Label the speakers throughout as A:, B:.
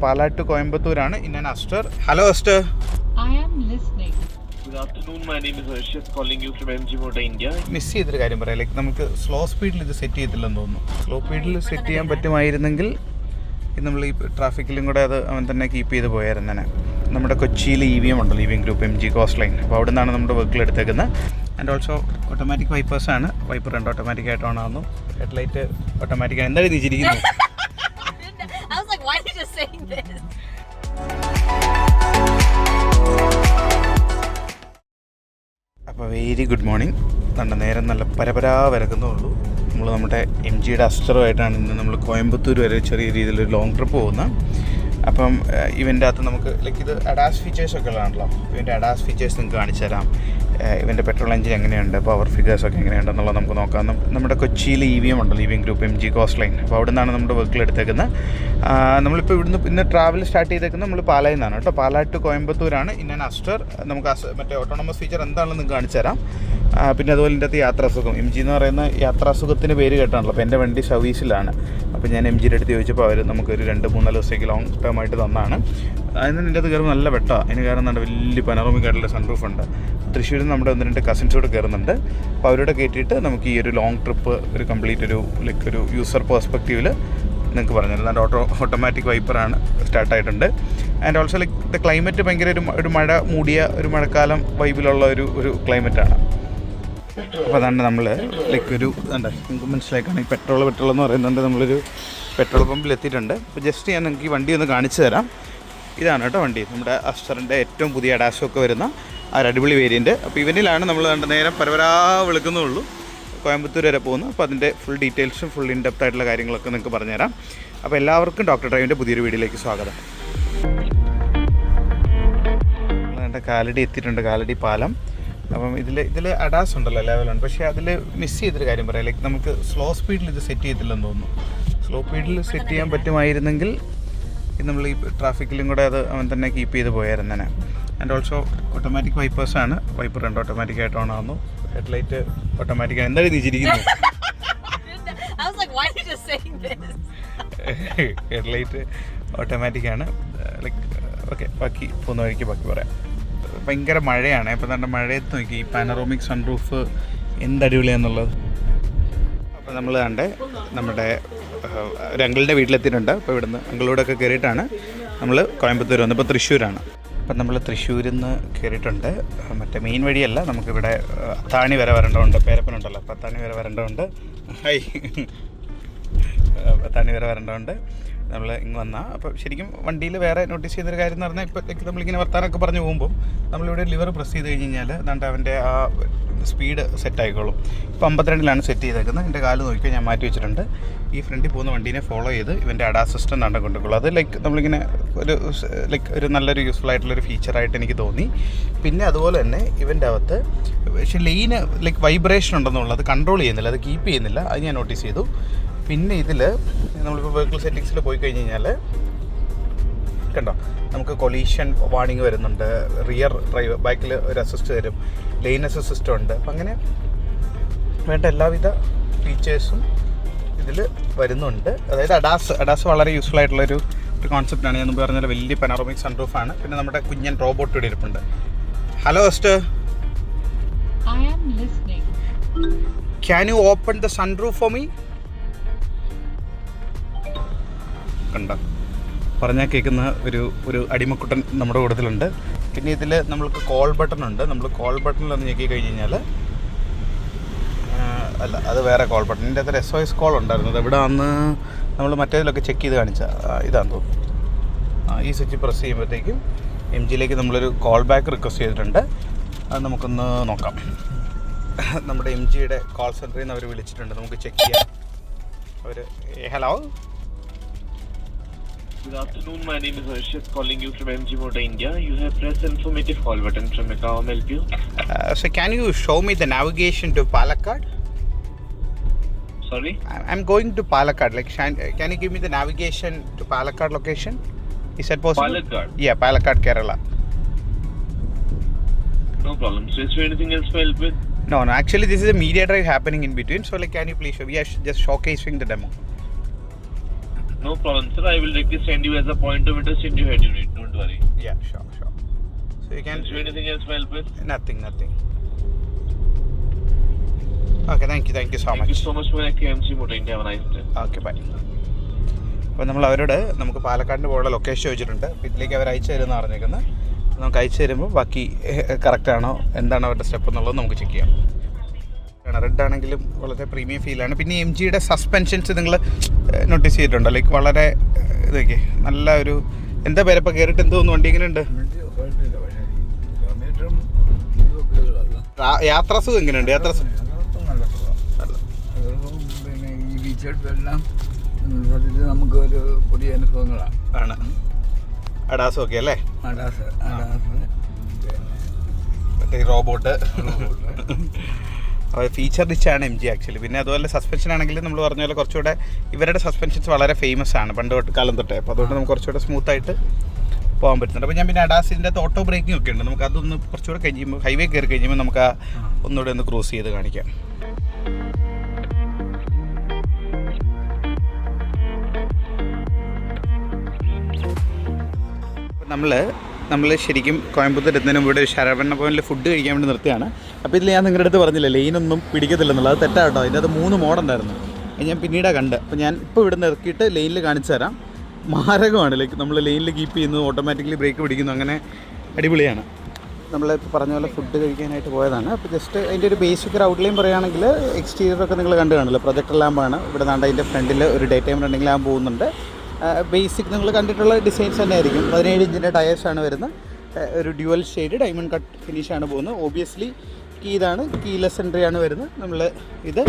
A: Pala to Coimbatore in an Aster. Hello Aster.
B: I am listening.
C: Good afternoon, my name is Harshit calling you from MG Motor India.
A: Miss ചെയ്തൊരു കാര്യം പറയാം, like നമുക്ക് slow സ്പീഡിൽ ഇത് set ചെയ്തില്ലെന്ന് തോന്നുന്നു. Slow സ്പീഡിൽ set ചെയ്യാൻ പറ്റുമായിരുന്നെങ്കിൽ നമ്മൾ ഈ ട്രാഫിക്കിലും കൂടെ അത് അവൻ തന്നെ കീപ്പ് ചെയ്ത് പോയായിരുന്നേ. നമ്മുടെ കൊച്ചിയിൽ EVM ഉണ്ടല്ലോ, EVM group MG coast line. അപ്പോൾ അവിടെ നിന്നാണ് നമ്മുടെ വർക്കിൽ എടുത്തേക്കുന്നത്. ആൻഡ് ഓൾസോ ഓട്ടോമാറ്റിക് വൈപ്പേഴ്സാണ്. വൈപ്പർ രണ്ട് ഓട്ടോമാറ്റിക് ആയിട്ട് ഓൺ ആകുന്നു. ഹെഡ്ലൈറ്റ് ഓട്ടോമാറ്റിക്കാണ്. എന്താ തിരിച്ചിരിക്കുന്നു?
B: I was like, why are you just saying this?
A: അപ്പോൾ വെരി ഗുഡ് മോർണിംഗ്. നല്ല നേരം നല്ല പരപരാ വരക്കുന്നുള്ളൂ. നമ്മൾ നമ്മുടെ MGയുടെ അസ്റ്ററുമായിട്ടാണ് ഇന്ന് നമ്മൾ കോയമ്പത്തൂർ വരെ ചെറിയ രീതിയിലൊരു ലോങ് ട്രിപ്പ് പോകുന്നത്. അപ്പം ഇവൻ്റെ അകത്ത് നമുക്ക് ലൈക്ക് ഇത് അഡാസ് ഫീച്ചേഴ്സൊക്കെ ഉള്ളതാണല്ലോ. ഇവൻ്റെ അഡാസ് ഫീച്ചേഴ്സ് നിങ്ങൾക്ക് കാണിച്ചു തരാം. ഇവൻ്റെ പെട്രോൾ എഞ്ചിൻ എങ്ങനെയുണ്ട്, പവർ ഫിഗേഴ്സൊക്കെ എങ്ങനെയുണ്ടെന്നുള്ളത് നമുക്ക് നോക്കാം. നമ്മുടെ കൊച്ചിയിൽ EVM ഉണ്ടല്ലോ, EVM group MG coast line. അപ്പോൾ അവിടെ നിന്നാണ് നമ്മുടെ വർക്കിൽ എടുത്തേക്കുന്നത്. നമ്മളിപ്പോൾ ഇന്ന് ട്രാവൽ സ്റ്റാർട്ട് ചെയ്തേക്കുന്നത് നമ്മൾ പാലായിൽ നിന്നാണ് കേട്ടോ. പാലാ ടു കോയമ്പത്തൂരാണ് ഇൻ ആൻ അസ്റ്റർ. നമുക്ക് മറ്റേ ഓട്ടോണമസ് ഫീച്ചർ എന്താണെന്ന് നിങ്ങൾക്ക് കാണിച്ചു തരാം. പിന്നെ അതുപോലെ ഇതിൻ്റെ അകത്ത് യാത്രാസുഖം, MG എന്ന് പറയുന്ന യാത്രാസുഖത്തിന് പേര് കേട്ടാണല്ലോ. അപ്പോൾ എൻ്റെ വണ്ടി സർവീസിലാണ്. അപ്പോൾ ഞാൻ MGയുടെ അടുത്ത് ചോദിച്ചപ്പോൾ അവർ നമുക്കൊരു 2-3 ദിവസത്തേക്ക് ലോങ് ടേം ആയിട്ട് തന്നാണ്. അതിന് ഇതിൻ്റെ അത് കയറുമ്പോൾ നല്ല വെട്ടമാണ്. അതിന് കാരണം നല്ല വലിയ പനോറമിക് ആയിട്ടുള്ള സൺറൂഫ് ഉണ്ട്. തൃശ്ശൂരിൽ നിന്ന് നമ്മുടെ 1-2 കസിൻസോട് കയറുന്നുണ്ട്. അപ്പോൾ അവരോട് കയറ്റിയിട്ട് നമുക്ക് ഈ ഒരു ലോങ് ട്രിപ്പ് ഒരു കംപ്ലീറ്റ് ഒരു യൂസർ പെർസ്പെക്റ്റീവിൽ നിങ്ങൾക്ക് പറഞ്ഞിരുന്നു. അതിൻ്റെ ഓട്ടോമാറ്റിക് വൈപ്പറാണ് സ്റ്റാർട്ടായിട്ടുണ്ട്. ആൻഡ് ഓൾസോ ലൈക്ക് ക്ലൈമറ്റ് ഭയങ്കര ഒരു മഴ മൂടിയ ഒരു മഴക്കാലം വൈബിലുള്ള ഒരു ക്ലൈമറ്റാണ്. അപ്പോൾ അതാണ് നമ്മൾ ലൈക്ക് നിങ്ങൾക്ക് മനസ്സിലാക്കാണ് ഈ പെട്രോൾ എന്ന് പറയുന്നുണ്ട്. നമ്മളൊരു പെട്രോൾ പമ്പിൽ എത്തിയിട്ടുണ്ട്. അപ്പോൾ ജസ്റ്റ് ഞാൻ നിങ്ങൾക്ക് ഈ വണ്ടി ഒന്ന് കാണിച്ചു തരാം. ഇതാണ് കേട്ടോ വണ്ടി, നമ്മുടെ അസ്റ്ററിൻ്റെ ഏറ്റവും പുതിയ അഡാസൊക്കെ വരുന്ന ആ ഒരു അടിപൊളി വേരിയൻറ്റ്. അപ്പോൾ ഇവനിലാണ് നമ്മൾ നേരം പരവരാ വിളിക്കുന്നുള്ളൂ. കോയമ്പത്തൂർ വരെ പോകുന്നു. അപ്പോൾ അതിൻ്റെ ഫുൾ ഡീറ്റെയിൽസും ഫുൾ ഇൻഡെപ്ത് ആയിട്ടുള്ള കാര്യങ്ങളൊക്കെ നിങ്ങൾക്ക് പറഞ്ഞുതരാം. അപ്പോൾ എല്ലാവർക്കും ഡോക്ടർ ഡ്രൈവിൻ്റെ പുതിയൊരു വീഡിയോയിലേക്ക് സ്വാഗതം. നമ്മുടെ കാലടി എത്തിയിട്ടുണ്ട്, കാലടി പാലം. അപ്പം ഇതിൽ അഡാസ് ഉണ്ടല്ലോ, ലെവലുണ്ട്. പക്ഷേ അതിൽ മിസ് ചെയ്തൊരു കാര്യം പറയാം, ലൈക്ക് നമുക്ക് സ്ലോ സ്പീഡിൽ ഇത് സെറ്റ് ചെയ്തില്ലെന്ന് തോന്നുന്നു. സ്ലോ സ്പീഡിൽ സെറ്റ് ചെയ്യാൻ പറ്റുമായിരുന്നെങ്കിൽ നമ്മൾ ഈ ട്രാഫിക്കിലും കൂടെ അത് അവൻ തന്നെ കീപ്പ് ചെയ്ത് പോയായിരുന്നേ. ആൻഡ് ഓൾസോ ഓട്ടോമാറ്റിക് വൈപ്പേഴ്സാണ്. വൈപ്പർ രണ്ട് ഓട്ടോമാറ്റിക് ആയിട്ട് ഓൺ ആകുന്നു. ഹെഡ്ലൈറ്റ് ഓട്ടോമാറ്റിക്കാണ്. എന്താ തിരിച്ചിരിക്കുന്നു?
B: I was like, why are you just saying this?
A: Headlight ഓട്ടോമാറ്റിക്കാണ്. ലൈക്ക് ഓക്കെ, ബാക്കി പോകുന്ന വഴിക്ക് ബാക്കി പറയാം. ഭയങ്കര മഴയാണ്. അപ്പോൾ തന്നെ മഴയത്ത് നോക്കി ഈ പാനറോമിക് സൺറൂഫ് എന്തടിപൊളിയാന്നുള്ളത്. അപ്പോൾ നമ്മൾ നമ്മുടെ ഒരു അങ്കിളിൻ്റെ വീട്ടിലെത്തിയിട്ടുണ്ട്. അപ്പോൾ ഇവിടുന്ന് അങ്കിളോടൊക്കെ കയറിയിട്ടാണ് നമ്മൾ കോയമ്പത്തൂർ വന്നത്. ഇപ്പോൾ തൃശ്ശൂരാണ്. അപ്പം നമ്മൾ തൃശ്ശൂരിൽ നിന്ന് കയറിയിട്ടുണ്ട്. മറ്റേ മെയിൻ വഴിയല്ല, നമുക്കിവിടെ അത്താണി വരെ വരേണ്ടതുണ്ട്. പേരപ്പനുണ്ടല്ലോ, അപ്പോൾ അത്താണി വരെ വരേണ്ടതുണ്ട്. അത്താണി വരെ വരേണ്ടതുണ്ട്. നമ്മൾ ഇങ്ങ് വന്നാൽ അപ്പോൾ ശരിക്കും വണ്ടിയിൽ വേറെ നോട്ടീസ് ചെയ്തൊരു കാര്യം എന്ന് പറഞ്ഞാൽ, ഇപ്പോഴത്തേക്ക് നമ്മളിങ്ങനെ വർത്താനൊക്കെ പറഞ്ഞ് പോകുമ്പോൾ നമ്മളിവിടെ ലിവർ പ്രസ് ചെയ്ത് കഴിഞ്ഞ് കഴിഞ്ഞാൽ അതുകൊണ്ട് അവൻ്റെ ആ സ്പീഡ് സെറ്റ് ആയിക്കോളും. ഇപ്പോൾ 52-ലാണ് സെറ്റ് ചെയ്തേക്കുന്നത്. എൻ്റെ കാല് നോക്കിയാൽ ഞാൻ മാറ്റി വെച്ചിട്ടുണ്ട്. ഈ ഫ്രണ്ടിൽ പോകുന്ന വണ്ടീനെ ഫോളോ ചെയ്ത് ഇവൻ്റെ അഡാസ് സിസ്റ്റം നടന്നു കൊണ്ടുപോകുള്ളൂ. അത് ലൈക്ക് നമ്മളിങ്ങനെ ഒരു നല്ലൊരു യൂസ്ഫുൾ ആയിട്ടുള്ളൊരു ഫീച്ചറായിട്ട് എനിക്ക് തോന്നി. പിന്നെ അതുപോലെ തന്നെ ഇവൻ്റെ അകത്ത് പക്ഷേ ലൈന് ലൈക്ക് വൈബ്രേഷൻ ഉണ്ടെന്നുള്ളത് കൺട്രോൾ ചെയ്യുന്നില്ല, അത് കീപ്പ് ചെയ്യുന്നില്ല. അത് ഞാൻ നോട്ടീസ് ചെയ്തു. പിന്നെ ഇതിൽ നമ്മളിപ്പോൾ വെഹിക്കിൾ സെറ്റിങ്സിൽ പോയി കഴിഞ്ഞ് കഴിഞ്ഞാൽ കണ്ടോ, നമുക്ക് കൊളീഷൻ വാർണിംഗ് വരുന്നുണ്ട്. റിയർ ഡ്രൈവർ ബാക്കിൽ ഒരു അസിസ്റ്റ് തരും. ലെയിൻ അസിസ്റ്റ് സിസ്റ്റം ഉണ്ട്. അപ്പം അങ്ങനെ വേണ്ട എല്ലാവിധ ഫീച്ചേഴ്സും ഇതിൽ വരുന്നുണ്ട്. അതായത് അഡാസ് വളരെ യൂസ്ഫുൾ ആയിട്ടുള്ളൊരു കോൺസെപ്റ്റാണ്. ഞാൻ മുമ്പ് പറഞ്ഞാൽ വലിയ പനോറമിക് സൺറൂഫാണ്. പിന്നെ നമ്മുടെ കുഞ്ഞൻ റോബോട്ട് ഇവിടെ ഇരിപ്പുണ്ട്. Hello Aster,
B: I am listening.
A: Can you open the sunroof for me? കണ്ട പറഞ്ഞാൽ കേൾക്കുന്ന ഒരു അടിമക്കുട്ടൻ നമ്മുടെ കൂട്ടത്തിലുണ്ട്. പിന്നെ ഇതിൽ നമ്മൾക്ക് കോൾ ബട്ടൺ ഉണ്ട്. നമ്മൾ കോൾ ബട്ടണിലൊന്ന് ഞെക്കി കഴിഞ്ഞ് കഴിഞ്ഞാൽ അല്ല, അത് വേറെ കോൾ ബട്ടൺ. ഇതിൻ്റെ അകത്ത് SOS കോൾ ഉണ്ടായിരുന്നത്. ഇവിടെ വന്ന് നമ്മൾ മറ്റേതിലൊക്കെ ചെക്ക് ചെയ്ത് കാണിച്ചാൽ ഇതാന്ന് തോന്നുന്നു. ഈ സ്വിച്ച് പ്രസ് ചെയ്യുമ്പോഴത്തേക്കും MGയിലേക്ക് നമ്മളൊരു കോൾ ബാക്ക് റിക്വസ്റ്റ് ചെയ്തിട്ടുണ്ട്. അത് നമുക്കൊന്ന് നോക്കാം. നമ്മുടെ MGയുടെ കോൾ സെൻറ്ററിൽ നിന്ന് അവർ വിളിച്ചിട്ടുണ്ട്. നമുക്ക് ചെക്ക് ചെയ്യാം. അവർ hello.
C: Good afternoon, my name is Harshit calling you from MG Motor India. You have pressed the informative call button from Macau. May I help you?
A: So can you show me the navigation to Palakkad?
C: Sorry?
A: I'm going to Palakkad. Like, can you give me the navigation to Palakkad location? Is that possible?
C: Palakkad?
A: Yeah, Palakkad, Kerala.
C: No problem. So is there anything else to help with?
A: No. Actually, this is a media drive happening in between. So, like, can you please show? We are just showcasing the demo.
C: No problem, sir. I will directly send you as a point of interest in your head unit. Don't worry.
A: Yeah, sure. So you can...
C: Is there anything else to help with?
A: Nothing. Okay, thank you so much.
C: Thank you so much for KMC Motor India. Have a nice day.
A: Okay, bye. അപ്പോൾ നമ്മൾ അവരോട് നമുക്ക് പാലക്കാടിൻ്റെ പോലുള്ള location ചോദിച്ചിട്ടുണ്ട്. അപ്പോൾ ഇതിലേക്ക് അവർ അയച്ചു തരുമെന്ന് പറഞ്ഞേക്കുന്നത്. നമുക്ക് അയച്ചു തരുമ്പോൾ ബാക്കി കറക്റ്റാണോ എന്താണ് അവരുടെ സ്റ്റെപ്പ് എന്നുള്ളത് നമുക്ക് ചെക്ക് ചെയ്യാം. റെഡ് ആണെങ്കിലും വളരെ പ്രീമിയം ഫീലാണ്. പിന്നെ എം ജിയുടെ സസ്പെൻഷൻസ് നിങ്ങൾ നോട്ടീസ് ചെയ്തിട്ടുണ്ടോ? ലൈക്ക് വളരെ ഇതൊക്കെ നല്ല ഒരു എന്താ പേരപ്പോൾ കയറിയിട്ട് എന്ത് തോന്നുന്നു? വണ്ടി എങ്ങനെയുണ്ട്? യാത്രാസുഖം എങ്ങനെയുണ്ട്?
D: പിന്നെ ഈ ബീച്ചെല്ലാം സത്യത്തിൽ നമുക്ക് ഒരു പുതിയ അനുഭവങ്ങളാണ്.
A: ആണ് അഡാസും ഒക്കെ അല്ലേ?
D: അഡാസ്
A: മറ്റേ റോബോട്ട് ഫീച്ചർ റിച്ച് ആണ് എം ജി ആക്ച്വലി. പിന്നെ അതുപോലെ സസ്പെൻഷൻ ആണെങ്കിൽ നമ്മൾ പറഞ്ഞ പോലെ കുറച്ചുകൂടെ ഇവരുടെ സസ്പെൻഷൻസ് വളരെ ഫേമസ് ആണ് പണ്ട് തൊട്ട് കാലം തൊട്ടേ. അപ്പോൾ അതുകൊണ്ട് നമുക്ക് കുറച്ചുകൂടെ സ്മൂത്തായിട്ട് പോകാൻ പറ്റുന്നുണ്ട്. അപ്പോൾ ഞാൻ പിന്നെ അഡാസിൻ്റെ ഓട്ടോ ബ്രേക്കിംഗ് ഒക്കെ ഉണ്ട്. നമുക്ക് അതൊന്ന് കുറച്ചുകൂടെ കഴിയുമ്പോൾ ഹൈവേ കയറി കഴിയുമ്പോൾ നമുക്ക് ആ ഒന്നുകൂടെ ഒന്ന് ക്രോസ് ചെയ്ത് കാണിക്കാം. നമ്മൾ ശരിക്കും കോയമ്പത്തൂർ എത്തുന്നതിന് മുമ്പ് ഇവിടെ ശരവണ്ണ ഭവനിൽ ഫുഡ് കഴിക്കാൻ വേണ്ടി നിർത്തിയാണ്. അപ്പോൾ ഇതിൽ ഞാൻ നിങ്ങളുടെ അടുത്ത് പറഞ്ഞില്ല ലൈനൊന്നും പിടിക്കത്തില്ലെന്നുള്ളത്. അത് തെറ്റാട്ടോ. അതിൻ്റെ അത് 3 മോഡുണ്ടായിരുന്നു. ഞാൻ പിന്നീടാണ് കണ്ട്. അപ്പോൾ ഞാൻ ഇപ്പോൾ ഇവിടെ നിർത്തിയിട്ട് ലൈനിൽ കാണിച്ചു തരാം. മാരകമാണ്. ലൈക്ക് നമ്മൾ ലൈനിൽ കീപ്പ് ചെയ്യുന്നു, ഓട്ടോമാറ്റിക്കലി ബ്രേക്ക് പിടിക്കുന്നു, അങ്ങനെ അടിപൊളിയാണ്. നമ്മൾ പറഞ്ഞ പോലെ ഫുഡ് കഴിക്കാനായിട്ട് പോയതാണ്. അപ്പോൾ ജസ്റ്റ് അതിൻ്റെ ഒരു ബേസിക് ഒരു ഔട്ട്ലൈൻ പറയുകയാണെങ്കിൽ എക്സ്റ്റീരിയറൊക്കെ നിങ്ങൾ കണ്ടു കാണില്ല. പ്രൊജക്ടർ ലാമ്പാണ്. ഇവിടെ നാണ്ട് അതിൻ്റെ ഫ്രണ്ടിൽ ഒരു ഡേ ടൈം റണ്ണിങ് ലാമ്പ് പോകുന്നുണ്ട്. ബേസിക് നിങ്ങൾ കണ്ടിട്ടുള്ള ഡിസൈൻസ് തന്നെ ആയിരിക്കും. 17 ഇഞ്ചിൻ്റെ ടയേഴ്സാണ് വരുന്നത്. ഒരു ഡ്യുവൽ ഷെയ്ഡ് ഡയമണ്ട് കട്ട് ഫിനിഷാണ് പോകുന്നത്. ഓബിയസ്ലി ഇതാണ് കീലെസ് എൻട്രി ആണ് വരുന്നത്. നമ്മൾ ഇത്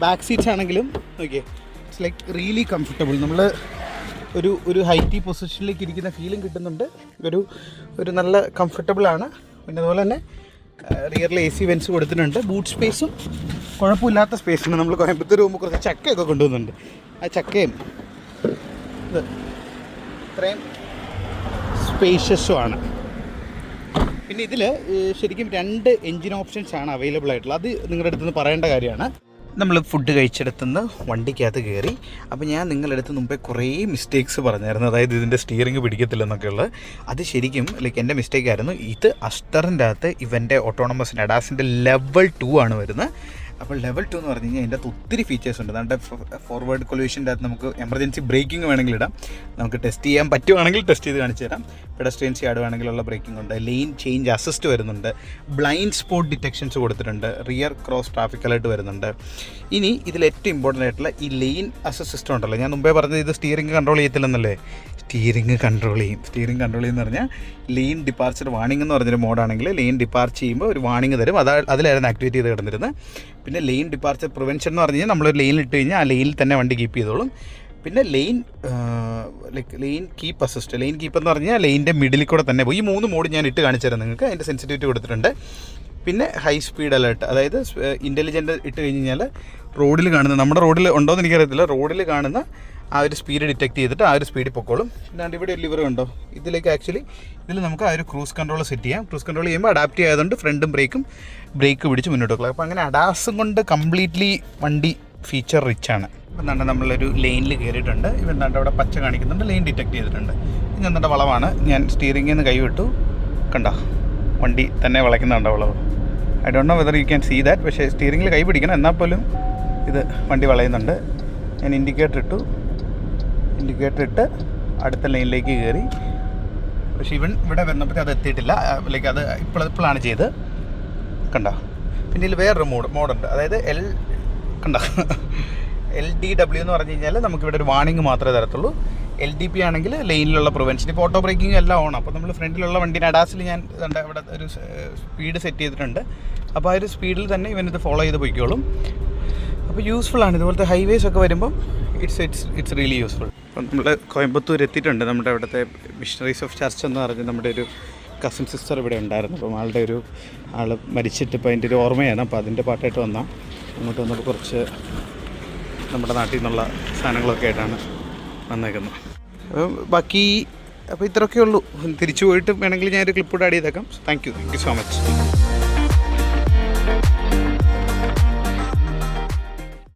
A: ബാക്ക് സീറ്റ്സ് ആണെങ്കിലും okay it's like really comfortable. നമ്മൾ ഒരു ഹൈറ്റി പൊസിഷനിലേക്ക് ഇരിക്കുന്ന ഫീലും കിട്ടുന്നുണ്ട്. ഒരു നല്ല കംഫർട്ടബിളാണ്. പിന്നെ അതുപോലെ തന്നെ റിയറിൽ AC വെൻസ് കൊടുത്തിട്ടുണ്ട്. ബൂട്ട് സ്പേസും കുഴപ്പമില്ലാത്ത സ്പേസാണ്. നമ്മൾ കോയമ്പത്തൂർ പോകുമ്പോൾ കുറച്ച് ചക്കയൊക്കെ കൊണ്ടുവന്നുണ്ട്. ആ ചക്കയും ഇത് ഇത്രയും സ്പേഷ്യസുമാണ്. പിന്നെ ഇതിൽ ശരിക്കും 2 എൻജിൻ ഓപ്ഷൻസാണ് അവൈലബിൾ ആയിട്ടുള്ളത്. അത് നിങ്ങളുടെ അടുത്തുനിന്ന് പറയേണ്ട കാര്യമാണ്. നമ്മൾ ഫുഡ് കഴിച്ചെടുത്തുനിന്ന് വണ്ടിക്കകത്ത് കയറി. അപ്പോൾ ഞാൻ നിങ്ങളുടെ അടുത്ത് മുമ്പേ കുറേ മിസ്റ്റേക്സ് പറഞ്ഞായിരുന്നു. അതായത് ഇതിൻ്റെ സ്റ്റിയറിംഗ് പിടിക്കത്തില്ലെന്നൊക്കെ ഉള്ളത്. അത് ശരിക്കും ലൈക്ക് എൻ്റെ മിസ്റ്റേക്കായിരുന്നു. ഇത് അസ്റ്ററിൻ്റെ അകത്ത് ഇവൻ്റെ ഓട്ടോണമസ് അഡാസിൻ്റെ ലെവൽ 2 ആണ് വരുന്നത്. അപ്പോൾ ലെവൽ 2 എന്ന് പറഞ്ഞു കഴിഞ്ഞാൽ അതിൻ്റെ അകത്ത് ഒത്തിരി ഫീച്ചേഴ്സ് ഉണ്ട്. നമ്മുടെ ഫോർവേഡ് കൊല്യൂഷൻ്റെ അകത്ത് നമുക്ക് എമർജൻസി ബ്രേക്കിംഗ് വേണമെങ്കിൽ ഇടാം. നമുക്ക് ടെസ്റ്റ് ചെയ്യാൻ പറ്റുവാണെങ്കിൽ ടെസ്റ്റ് ചെയ്ത് കാണിച്ചു തരാം. പെഡസ്ട്രിയൻസ് യാർഡ് വേണമെങ്കിലുള്ള ബ്രേക്കിംഗ് ഉണ്ട്. ലെയിൻ ചേഞ്ച് അസിസ്റ്റ് വരുന്നുണ്ട്. ബ്ലൈൻഡ് സ്പോട്ട് ഡിറ്റക്ഷൻസ് കൊടുത്തിട്ടുണ്ട്. റിയർ ക്രോസ് ട്രാഫിക് അലേർട്ട് വരുന്നുണ്ട്. ഇനി ഇതിൽ ഏറ്റവും ഇമ്പോർട്ടൻ്റ് ആയിട്ടുള്ള ഈ ലെയിൻ അസിസ്റ്റ് സിസ്റ്റം ഉണ്ടല്ലോ. ഞാൻ മുമ്പേ പറഞ്ഞത് ഇത് സ്റ്റിയറിംഗ് കൺട്രോൾ ചെയ്യത്തില്ലെന്നല്ലേ. സ്റ്റിയറിംഗ് കൺട്രോൾ ചെയ്യുമെന്ന് പറഞ്ഞാൽ ലെയിൻ ഡിപ്പാർച്ചർ വാണിംഗ് എന്ന് പറഞ്ഞൊരു മോഡാണെങ്കിൽ ലെയിൻ ഡിപ്പാർച്ച് ചെയ്യുമ്പോൾ ഒരു വാണിംഗ് തരും. അതിലായിരുന്നു ആക്ടിവേറ്റ് ചെയ്ത് കിടന്നിരുന്നത്. പിന്നെ ലെയിൻ ഡിപ്പാർച്ചർ പ്രിവെൻഷൻ എന്ന് പറഞ്ഞു കഴിഞ്ഞാൽ നമ്മളൊരു ലൈനിൽ ഇട്ട് കഴിഞ്ഞാൽ ആ ലൈനിൽ തന്നെ വണ്ടി കീപ്പ് ചെയ്തോളും. പിന്നെ line keep assist. Line keep എന്ന് പറഞ്ഞാൽ ലൈനിൻ്റെ മിഡിൽ കൂടെ തന്നെ പോയി. ഈ 3 മോഡ് ഞാൻ ഇട്ട് കാണിച്ചു തരാം നിങ്ങൾക്ക്. അതിൻ്റെ സെൻസിറ്റിവിറ്റി കൊടുത്തിട്ടുണ്ട്. പിന്നെ ഹൈ സ്പീഡ് അലേർട്ട്, അതായത് ഇൻ്റലിജൻ്റ് ഇട്ട് കഴിഞ്ഞാൽ റോഡിൽ കാണുന്ന, നമ്മുടെ റോഡിൽ ഉണ്ടോയെന്ന് എനിക്കറിയത്തില്ല, റോഡിൽ കാണുന്ന ആ ഒരു സ്പീഡ് ഡിറ്റക്ട് ചെയ്തിട്ട് ആ ഒരു സ്പീഡിൽ പൊക്കോളും. പിന്നെ ഇവിടെ ഒരു ലിവർ ഉണ്ടോ, ഇതിലേക്ക് ആക്ച്വലി ഇതിൽ നമുക്ക് ആ ഒരു ക്രൂസ് കൺട്രോൾ സെറ്റ് ചെയ്യാം. ക്രൂസ് കൺട്രോൾ ചെയ്യുമ്പോൾ അഡാപ്റ്റ് ചെയ്തുകൊണ്ട് ഫ്രണ്ടും ബ്രേക്ക് പിടിച്ച് മുന്നോട്ട് വെക്കുക. അപ്പോൾ അങ്ങനെ അഡാസും കൊണ്ട് കംപ്ലീറ്റ്ലി വണ്ടി ഫീച്ചർ റിച്ച് ആണ്. ഇപ്പം എന്താണ്ട് നമ്മളൊരു ലൈനിൽ കയറിയിട്ടുണ്ട്. ഇപ്പം എന്താണ്ട് അവിടെ പച്ച കാണിക്കുന്നുണ്ട്, ലൈൻ ഡിറ്റക്ട് ചെയ്തിട്ടുണ്ട്. ഇനി എന്താണ്ട് വളവാണ്, ഞാൻ സ്റ്റിയറിംഗിൽ നിന്ന് കൈവിട്ടു, കണ്ടോ വണ്ടി തന്നെ വളയ്ക്കുന്നുണ്ടോ വളവ്. I don't know whether you can see that. പക്ഷേ സ്റ്റിയറിംഗിൽ കൈ പിടിക്കണം, എന്നാൽ പോലും ഇത് വണ്ടി വളയുന്നുണ്ട്. ഞാൻ ഇൻഡിക്കേറ്റർ ഇട്ട് അടുത്ത ലൈനിലേക്ക് കയറി. പക്ഷേ ഇവിടെ വന്നപ്പോഴത്തെ അത് എത്തിയിട്ടില്ല. ലൈക്ക് അത് ഇപ്പോഴാണ് ചെയ്ത്, കണ്ടോ. പിന്നെ ഇതിൽ വേറൊരു മോഡുണ്ട്, അതായത് കണ്ടോ LDW എന്ന് പറഞ്ഞു കഴിഞ്ഞാൽ നമുക്കിവിടെ ഒരു വാണിംഗ് മാത്രമേ തരത്തുള്ളൂ. LDP ആണെങ്കിൽ ലൈനിലുള്ള പ്രിവെൻഷൻ. ഇപ്പോൾ ഓട്ടോ ബ്രേക്കിംഗ് എല്ലാം ഓൺ. അപ്പോൾ നമ്മൾ ഫ്രണ്ടിലുള്ള വണ്ടീൻ്റെ അഡാസിൽ ഞാൻ ഇവിടെ ഒരു സ്പീഡ് സെറ്റ് ചെയ്തിട്ടുണ്ട്. അപ്പോൾ ആ ഒരു സ്പീഡിൽ തന്നെ ഇവനിത് ഫോളോ ചെയ്ത് പോയിക്കോളും. അപ്പോൾ യൂസ്ഫുൾ ആണ്. ഇതുപോലത്തെ ഹൈവേസ് ഒക്കെ വരുമ്പം ഇറ്റ്സ് റിയലി യൂസ്ഫുൾ. അപ്പം നമ്മൾ കോയമ്പത്തൂർ എത്തിയിട്ടുണ്ട്. നമ്മുടെ ഇവിടുത്തെ മിഷണറീസ് ഓഫ് ചർച്ച് എന്ന് പറഞ്ഞ് നമ്മുടെ ഒരു കസിൻ സിസ്റ്റർ ഇവിടെ ഉണ്ടായിരുന്നു. അപ്പം ആൾ മരിച്ചിട്ട് ഇപ്പോൾ അതിൻ്റെ ഒരു ഓർമ്മയാണ്. അപ്പോൾ അതിൻ്റെ പാട്ടായിട്ട് വന്നാൽ അങ്ങോട്ട് വന്നപ്പോൾ കുറച്ച് നമ്മുടെ നാട്ടിൽ നിന്നുള്ള സാധനങ്ങളൊക്കെ ആയിട്ടാണ് വന്നേക്കുന്നത്. അപ്പം ബാക്കി അപ്പോൾ ഇത്രയൊക്കെ ഉള്ളൂ. തിരിച്ചു പോയിട്ട് വേണമെങ്കിൽ ഞാനൊരു ക്ലിപ്പ് കൂടെ ആഡ് ചെയ്തേക്കാം. Thank you so much.